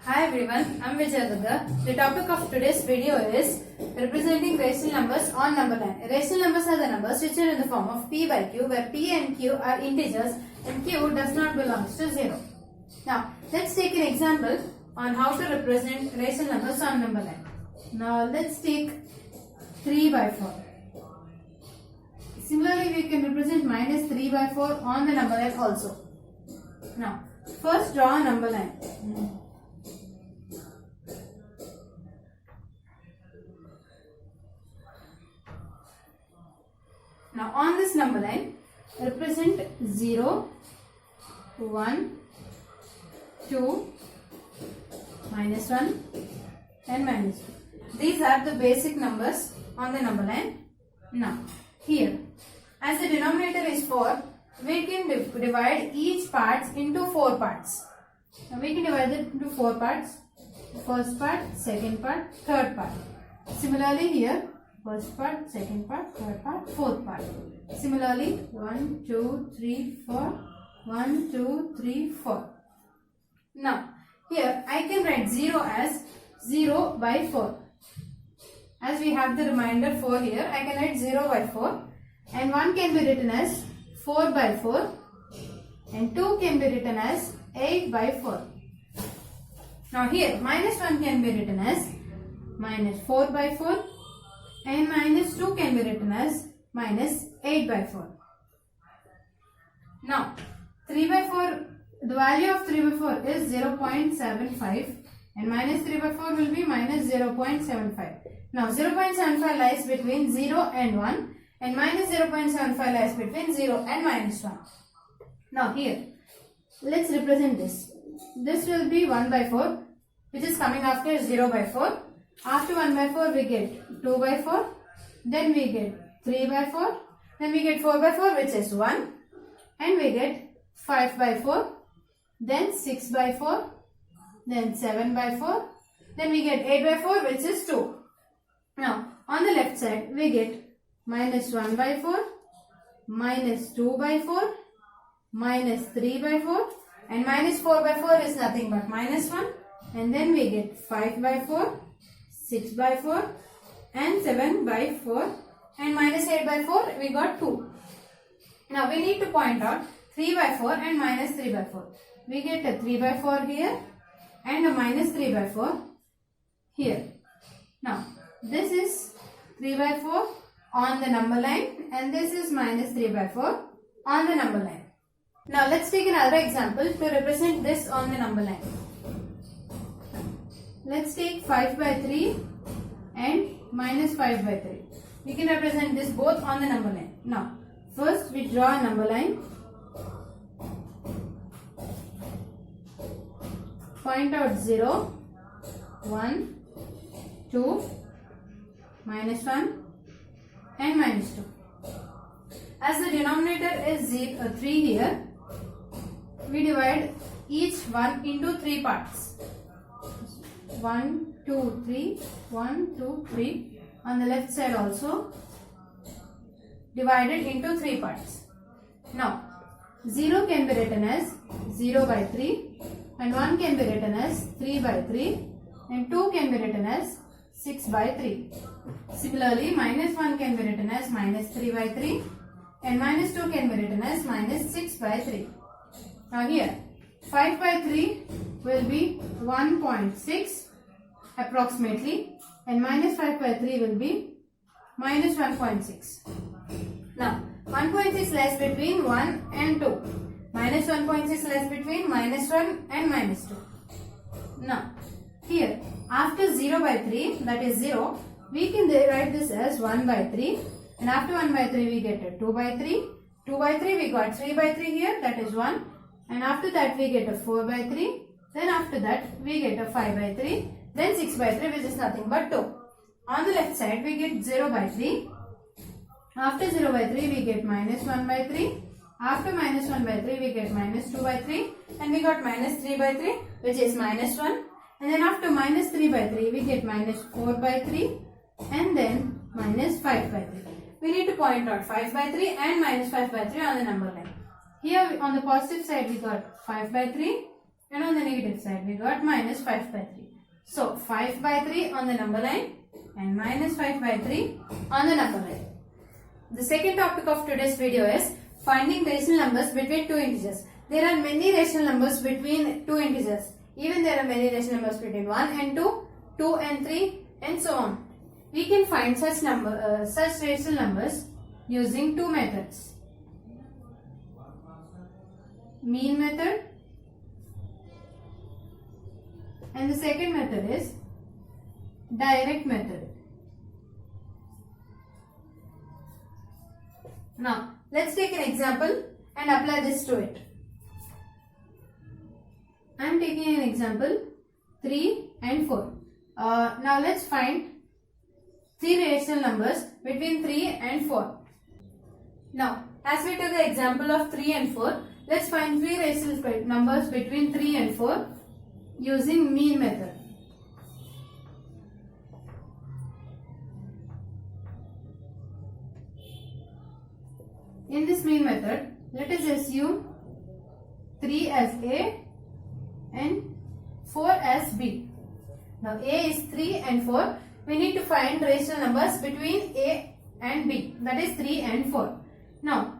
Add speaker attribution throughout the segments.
Speaker 1: Hi everyone, I'm Vijay Durga. The topic of today's video is representing rational numbers on number line. Rational numbers are the numbers which are in the form of p by q, where p and q are integers and q does not belong to 0. Now, let's take an example on how to represent rational numbers on number line. Now, let's take 3 by 4. Similarly, we can represent minus 3 by 4 on the number line also. Now, first draw a number line. Now on this number line, represent 0, 1, 2, minus 1 and minus 2. These are the basic numbers on the number line. Now here, as the denominator is 4, we can divide each part into 4 parts. Now we can divide it into 4 parts. First part, second part, third part. Similarly here, first part, second part, third part, fourth part. Similarly, 1, 2, 3, 4. 1, 2, 3, 4. Now, here I can write 0 as 0 by 4. As we have the remainder 4 here, I can write 0 by 4. And 1 can be written as 4 by 4. And 2 can be written as 8 by 4. Now here, minus 1 can be written as minus 4 by 4. And minus 2 can be written as minus 8 by 4. Now, 3 by 4, the value of 3 by 4 is 0.75 and minus 3 by 4 will be minus 0.75. Now, 0.75 lies between 0 and 1 and minus 0.75 lies between 0 and minus 1. Now, here, let's represent this. This will be 1 by 4, which is coming after 0 by 4. After 1 by 4, we get 2 by 4, then we get 3 by 4, then we get 4 by 4, which is 1, and we get 5 by 4, then 6 by 4, then 7 by 4, then we get 8 by 4, which is 2. Now, on the left side, we get minus 1 by 4, minus 2 by 4, minus 3 by 4, and minus 4 by 4 is nothing but minus 1, and then we get 5 by 4, 6 by 4 and 7 by 4 and minus 8 by 4 we got 2. Now we need to point out 3 by 4 and minus 3 by 4. We get a 3 by 4 here and a minus 3 by 4 here. Now this is 3 by 4 on the number line and this is minus 3 by 4 on the number line. Now let's take another example to represent this on the number line. Let's take 5 by 3 and minus 5 by 3. We can represent this both on the number line. Now, first we draw a number line. Point out 0, 1, 2, minus 1 and minus 2. As the denominator is 3 here, we divide each one into 3 parts. 1, 2, 3, 1, 2, 3. On the left side also divided into 3 parts. Now 0 can be written as 0 by 3 and 1 can be written as 3 by 3 and 2 can be written as 6 by 3. Similarly, minus 1 can be written as minus 3 by 3 and minus 2 can be written as minus 6 by 3. Now here 5 by 3 will be 1.6 approximately and minus 5 by 3 will be minus 1.6. Now 1.6 lies between 1 and 2. Minus 1.6 lies between minus 1 and minus 2. Now here after 0 by 3, that is 0, we can write this as 1 by 3 and after 1 by 3 we get a 2 by 3. 2 by 3 we got 3 by 3 here, that is 1, and after that we get a 4 by 3, then after that we get a 5 by 3, then 6 by 3, which is nothing but 2. On the left side we get 0 by 3. After 0 by 3 we get minus 1 by 3. After minus 1 by 3 we get minus 2 by 3 and we got minus 3 by 3, which is minus 1. And then after minus 3 by 3 we get minus 4 by 3 and then minus 5 by 3. We need to point out 5 by 3 and minus 5 by 3 on the number line. Here on the positive side we got 5 by 3 and on the negative side we got minus 5 by 3. So 5 by 3 on the number line and minus 5 by 3 on the number line. The second topic of today's video is finding rational numbers between two integers. There are many rational numbers between two integers. Even there are many rational numbers between 1 and 2, 2 and 3 and so on. We can find such rational numbers using two methods. Mean method, and the second method is direct method. Now let's take an example and apply this to it. I am taking an example 3 and 4. Now let's find three rational numbers between 3 and 4. Now as we took the example of 3 and 4, let's find three rational numbers between 3 and 4 using mean method. In this mean method, let us assume 3 as A and 4 as B. Now A is 3 and 4. We need to find rational numbers between A and B, that is 3 and 4. Now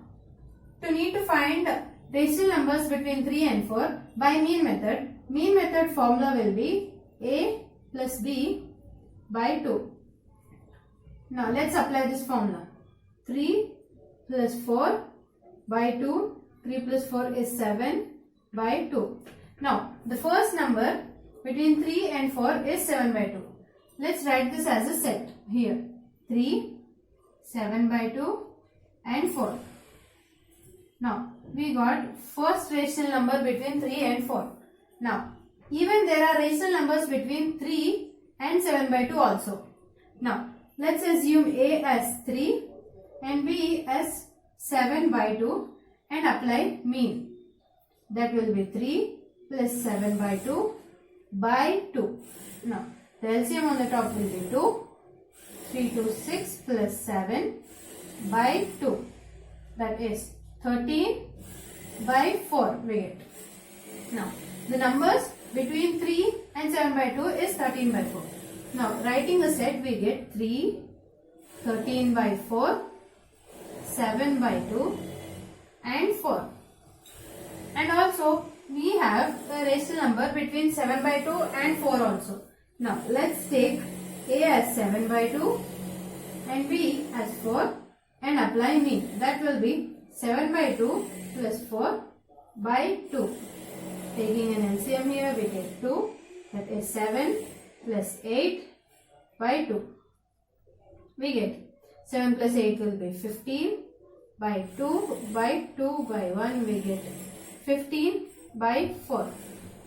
Speaker 1: to find rational numbers between 3 and 4 by mean method formula will be A plus B by 2. Now let's apply this formula. 3 plus 4 by 2, 3 plus 4 is 7 by 2. Now the first number between 3 and 4 is 7 by 2. Let's write this as a set here. 3, 7 by 2 and 4. Now we got first rational number between 3 and 4. Now even there are rational numbers between 3 and 7 by 2 also. Now let's assume A as 3 and B as 7 by 2 and apply mean. That will be 3 plus 7 by 2 by 2. Now the LCM on the top will be 2. 3 to 6 plus 7 by 2. That is 13 by 4 we get. Now the numbers between 3 and 7 by 2 is 13 by 4. Now writing the set we get 3, 13 by 4, 7 by 2 and 4. And also we have a rational number between 7 by 2 and 4 also. Now let's take A as 7 by 2 and B as 4 and apply mean. That will be 7 by 2 plus 4 by 2. Taking an LCM here we get 2, that is 7 plus 8 by 2. We get 7 plus 8 will be 15 by 2 by 2 by 1 we get 15 by 4.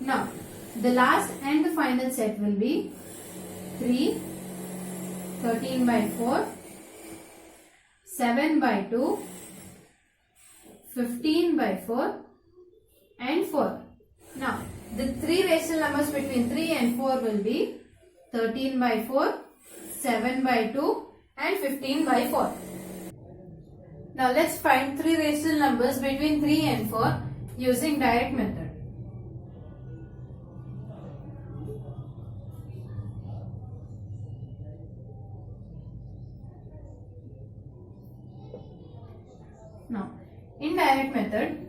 Speaker 1: Now the last and the final set will be 3, 13 by 4, 7 by 2, 15 by 4 and 4. Now the three rational numbers between 3 and 4 will be 13 by 4, 7 by 2 and 15 by 4. Now let's find three rational numbers between 3 and 4 using direct method. Now in direct method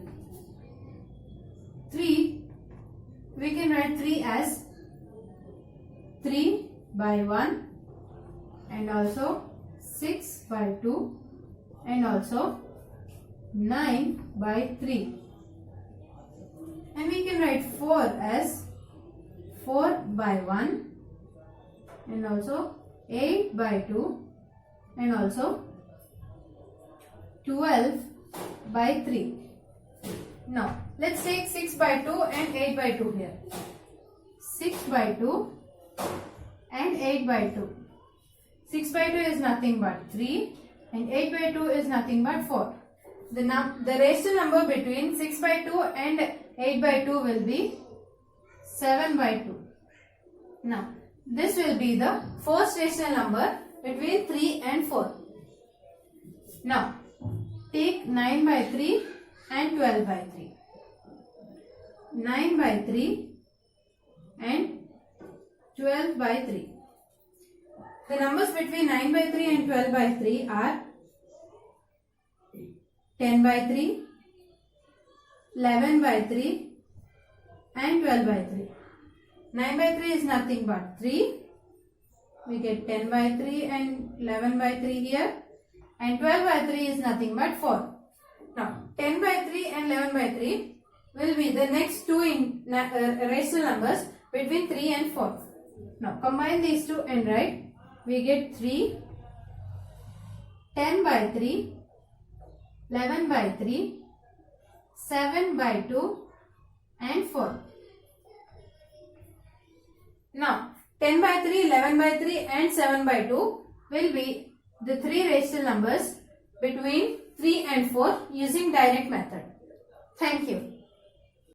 Speaker 1: 3, we can write 3 as 3 by 1 and also 6 by 2 and also 9 by 3. And we can write 4 as 4 by 1 and also 8 by 2 and also 12 by 3. Now let's take 6 by 2 and 8 by 2 here. 6 by 2 and 8 by 2. 6 by 2 is nothing but 3 and 8 by 2 is nothing but 4. The rational number between 6 by 2 and 8 by 2 will be 7 by 2. Now this will be the first rational number between 3 and 4. Now take 9 by 3 and 12 by 3. 9 by 3 and 12 by 3. The numbers between 9 by 3 and 12 by 3 are 10 by 3, 11 by 3 and 12 by 3. 9 by 3 is nothing but 3. We get 10 by 3 and 11 by 3 here, and 12 by 3 is nothing but 4. Now 10 by 3 and 11 by 3 will be the next two rational numbers between 3 and 4. Now combine these two and write. We get 3, 10 by 3, 11 by 3, 7 by 2 and 4. Now 10 by 3, 11 by 3 and 7 by 2 will be the three rational numbers between 3 and 4 using direct method. Thank you.